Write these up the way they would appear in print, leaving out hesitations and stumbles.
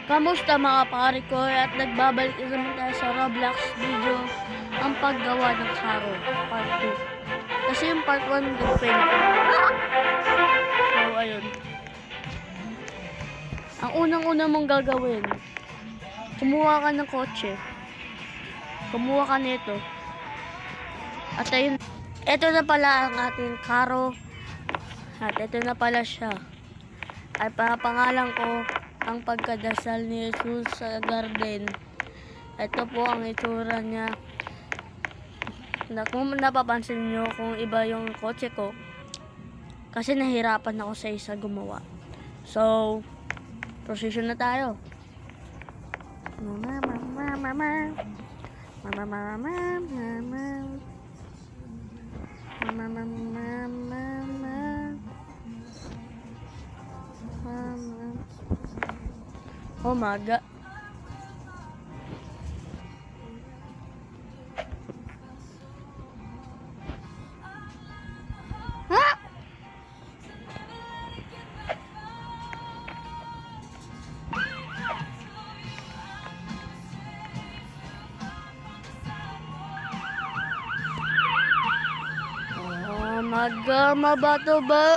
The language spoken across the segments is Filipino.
Kamusta mga pare ko at nagbabalik na naman tayo sa Roblox video ang paggawa ng karo part 2 kasi yung part 1 nag-fail ako. So ayun, ang unang-una mong gagawin, kumuha ka ng kotse, kumuha ka nito at ayun, ito na pala ang ating karo at ito na pala siya ay pangalan ko ang pagkadasal ni Jesus sa garden. Ito po ang itsura niya. Kung napapansin nyo kung iba yung kotse ko, kasi nahirapan ako sa isa gumawa. So, procesion na tayo. Oh my God. Ha? Oh my God, mabato ba?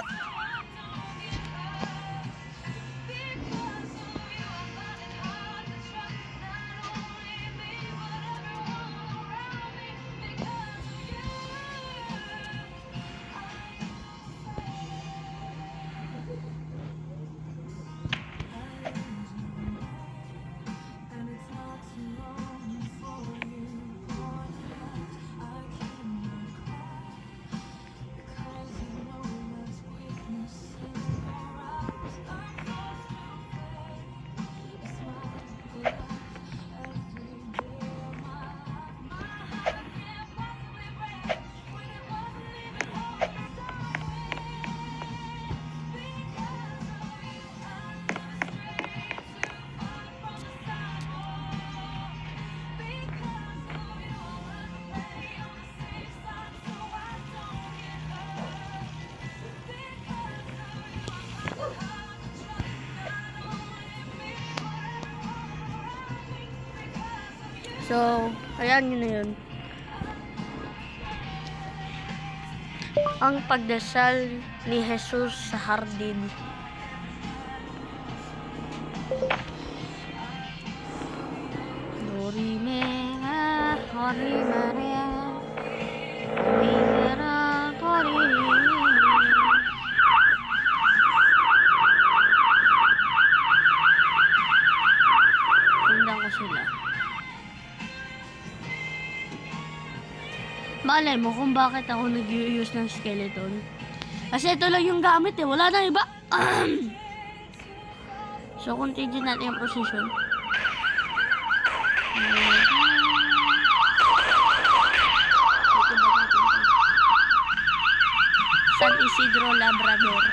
So, ayan yun na yun. Ang pagdasal ni Jesus sa hardin. Dorime, Hori Maria, Mira, Hori. Sundan ko sila. Malay mo kung bakit ako nag-use ng skeleton. Kasi ito lang yung gamit eh. Wala na iba. So, continue natin yung precision. San Isidro Labrador.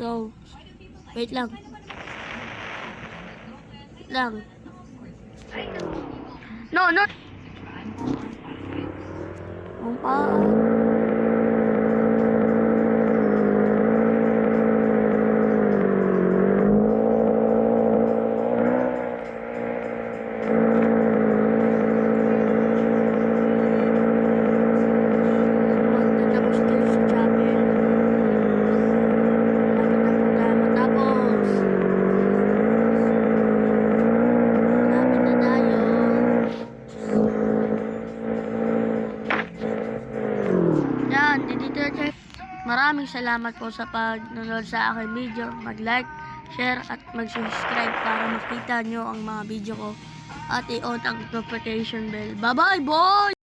So, wait lang. Wait lang. No, not. Ang paa. salamat po sa panonood sa aking video. Mag-like, share, at mag-subscribe para makita nyo ang mga video ko. At i-on ang notification bell. Bye-bye, boy!